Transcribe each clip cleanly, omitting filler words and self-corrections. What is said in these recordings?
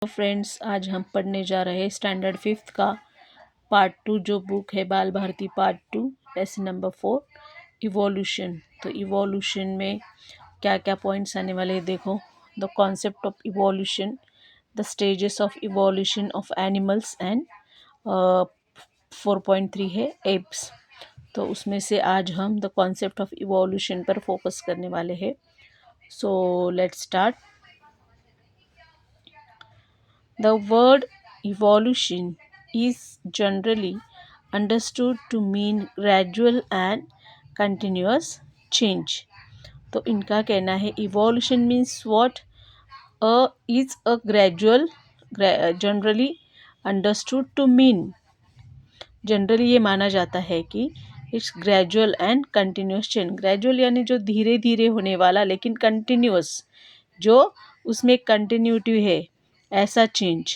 तो फ्रेंड्स, आज हम पढ़ने जा रहे हैं स्टैंडर्ड 5th का पार्ट 2 जो बुक है Bal Bharati part 2 lesson number 4 evolution. तो इवोल्यूशन में क्या क्या पॉइंट्स आने वाले हैं देखो। The concept of evolution, the stages of evolution of animals and 4.3 है एप्स। तो उसमें से आज हम द कॉन्सेप्ट ऑफ इवोल्यूशन पर फोकस करने वाले हैं। So let's start. The word evolution is generally understood to mean gradual and continuous change. तो इनका कहना है evolution means what? Is a gradual, generally understood to mean. Generally ये माना जाता है कि it's gradual and continuous change. Gradual यानी जो धीरे धीरे होने वाला लेकिन कंटिन्यूस, जो उसमें कंटिन्यूटी है, ऐसा चेंज।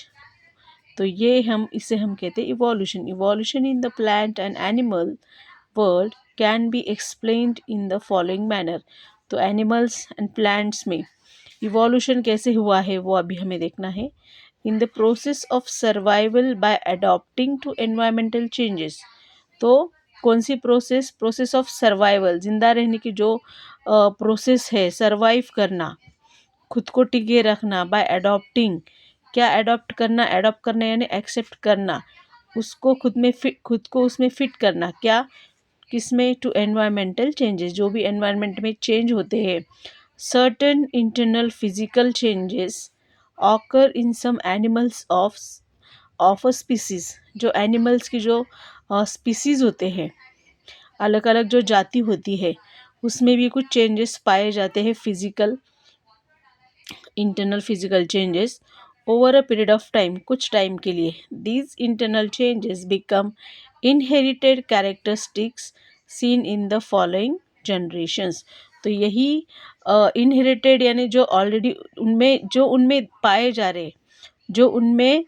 तो ये इसे हम कहते हैं evolution. Evolution in the plant and animal world can be explained in the following manner. तो एनिमल्स एंड प्लांट्स में इवोल्यूशन कैसे हुआ है वो अभी हमें देखना है। In the process of survival by adopting to environmental changes. तो कौन सी प्रोसेस? प्रोसेस ऑफ सर्वाइवल, जिंदा रहने की जो प्रोसेस है, सर्वाइव करना, खुद को टिके रखना। बाय अडॉप्टिंग, क्या अडॉप्ट करना? अडॉप्ट करना यानी एक्सेप्ट करना, उसको खुद को उसमें फिट करना। क्या? किसमें? टू एनवायरमेंटल चेंजेस, जो भी एनवायरमेंट में चेंज होते हैं। Certain internal physical changes occur in some animals of a species. जो एनिमल्स की जो स्पीसीज होते हैं, अलग अलग जो जाति होती है, उसमें भी कुछ चेंजेस पाए जाते हैं, physical, internal physical changes over a period of time, कुछ टाइम के लिए। These internal changes become inherited characteristics seen in the following generations. तो यही इनहेरिटेड यानी जो ऑलरेडी उनमें पाए जा रहे, जो उनमें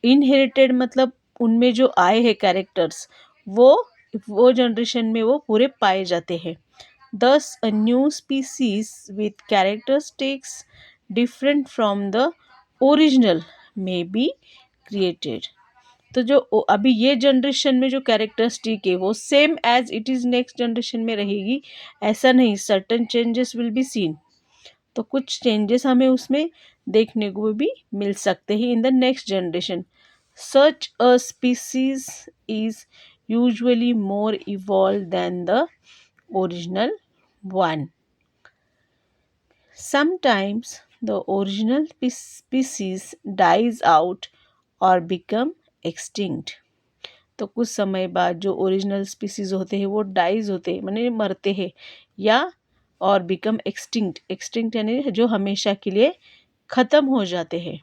इनहेरिटेड मतलब उनमें जो आए हैं कैरेक्टर्स, वो जनरेशन में वो पूरे पाए जाते हैं। Thus, a new species with characteristics different from the original may be created. तो जो अभी ये जनरेशन में जो कैरेक्टरिस्टिक है वो same as it is next generation में रहेगी, ऐसा नहीं। Certain changes will be seen. तो कुछ चेंजेस हमें उसमें देखने को भी मिल सकते हैं in the next generation. Such a species is usually more evolve than the original one. Sometimes the original species dies out or become extinct. तो कुछ समय बाद जो ओरिजिनल स्पीसीज होते हैं वो डाइज होते हैं, माने मरते हैं, या और बिकम एक्सटिंक्ट। एक्सटिंक्ट यानी जो हमेशा के लिए ख़त्म हो जाते हैं।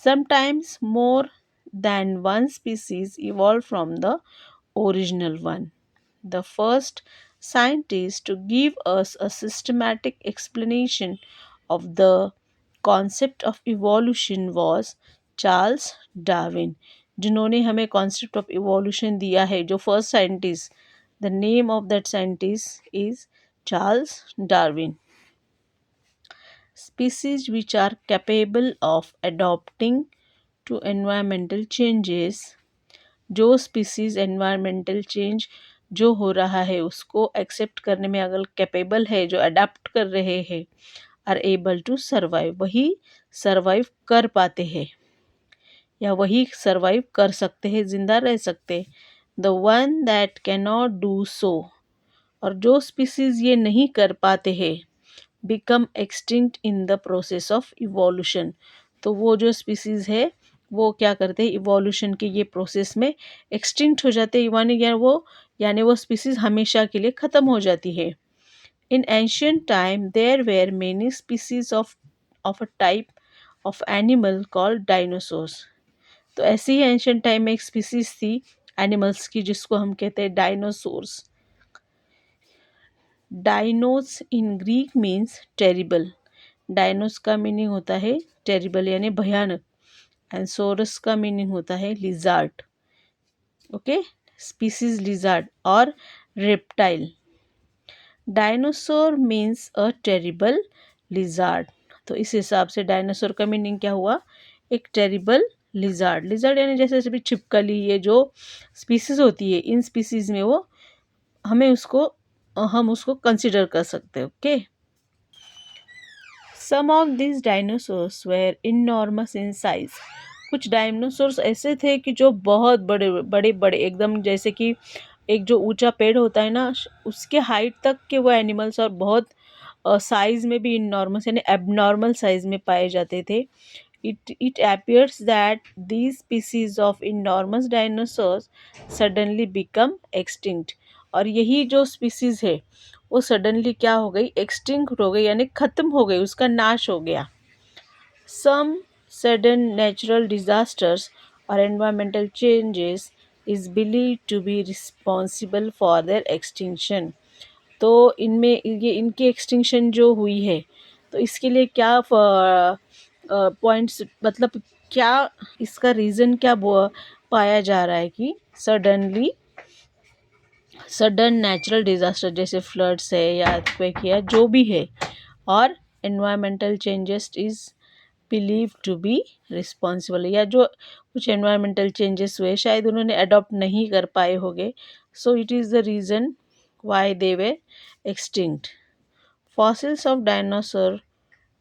Sometimes more than one species evolved from the original one. The first scientist to give us a systematic explanation of the concept of evolution was Charles Darwin, जिन्होंने हमें कॉन्सेप्ट ऑफ इवोल्यूशन दिया है। जो first scientist, the name of that scientist is Charles Darwin. Species which are capable of adopting to environmental changes, जो species environmental change जो हो रहा है उसको एक्सेप्ट करने में अगर कैपेबल है, जो अडाप्ट कर रहे हैं, आर एबल टू सर्वाइव, वही सर्वाइव कर पाते हैं या वही सर्वाइव कर सकते हैं, जिंदा रह सकते हैं। The one that can not do so, और जो स्पीसीज ये नहीं कर पाते हैं, become extinct in the process of evolution. तो वो जो स्पीसीज है वो क्या करते हैं, इवोल्यूशन के ये प्रोसेस में एक्सटिंक्ट हो जाते हैं, यानी वो स्पीसीज हमेशा के लिए ख़त्म हो जाती है। In ancient time there were many species of a type of animal called dinosaurs. तो ऐसे ही एंशियंट टाइम में एक स्पीसीज थी एनिमल्स की जिसको हम कहते हैं dinosaurs. Deinos in Greek means terrible. Deinos का मीनिंग होता है टेरिबल यानी भयानक, एंड सोरस का मीनिंग होता है लिजार्ड। ओके, स्पीसीज लिजार्ड और reptile. Dinosaur means a terrible lizard. तो इस हिसाब से डायनासोर का मीनिंग क्या हुआ? एक टेरिबल लिजार्ड, लिजार्ड यानी जैसे जैसे भी छिपकली, ये जो स्पीसीज होती है इन स्पीसीज में वो हम उसको कंसिडर कर सकते हैं. Okay. Some of this dinosaurs were enormous in size. कुछ डायनासोर्स ऐसे थे कि जो बहुत बड़े बड़े बड़े एकदम, जैसे कि एक जो ऊंचा पेड़ होता है ना, उसके हाइट तक के वो एनिमल्स, और बहुत साइज में भी इनॉर्मस यानी एबनॉर्मल साइज में पाए जाते थे. It appears that these species of enormous dinosaurs suddenly become extinct. और यही जो स्पीसीज है वो सडनली क्या हो गई, एक्सटिंक्ट हो गई, यानी खत्म हो गई, उसका नाश हो गया. Some sudden natural disasters or environmental changes is believed to be responsible for their extinction. तो इनमें ये इनकी एक्सटिंक्शन जो हुई है, तो इसके लिए क्या पॉइंट्स, मतलब क्या इसका रीज़न क्या पाया जा रहा है कि सडन नेचुरल डिज़ास्टर जैसे फ्लड्स है या अर्थक्वेक या जो भी है, और environmental changes is believe to be responsible, या जो कुछ एनवायरमेंटल चेंजेस हुए शायद उन्होंने अडॉप्ट नहीं कर पाए होंगे, so it is the reason why they वे extinct. Fossils of dinosaur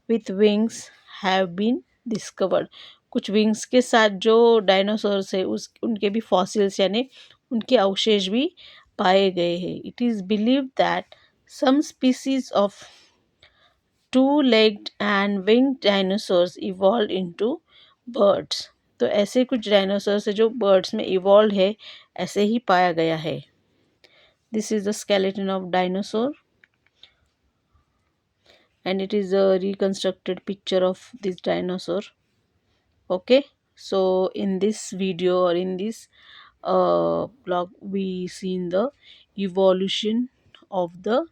with wings have been discovered. कुछ विंग्स के साथ जो डायनासोर्स है उस उनके भी फॉसिल्स यानी उनके अवशेष भी पाए गए हैं. It is believe that some species of two-legged and winged dinosaurs evolved into birds. तो ऐसे कुछ डायनासोर्स है जो बर्ड्स में इवॉल्व है, ऐसे ही पाया गया है. This is the skeleton of dinosaur and it is a reconstructed picture of this dinosaur. Okay, so in this video or in this blog we seen the evolution of the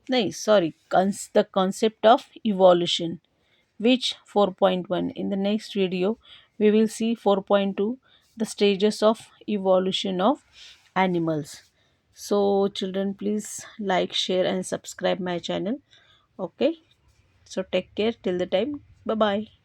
nice sorry the concept of evolution, which 4.1. In the next video we will see 4.2, the stages of evolution of animals. So children, please like, share and subscribe my channel. Okay, so take care till the time. Bye bye.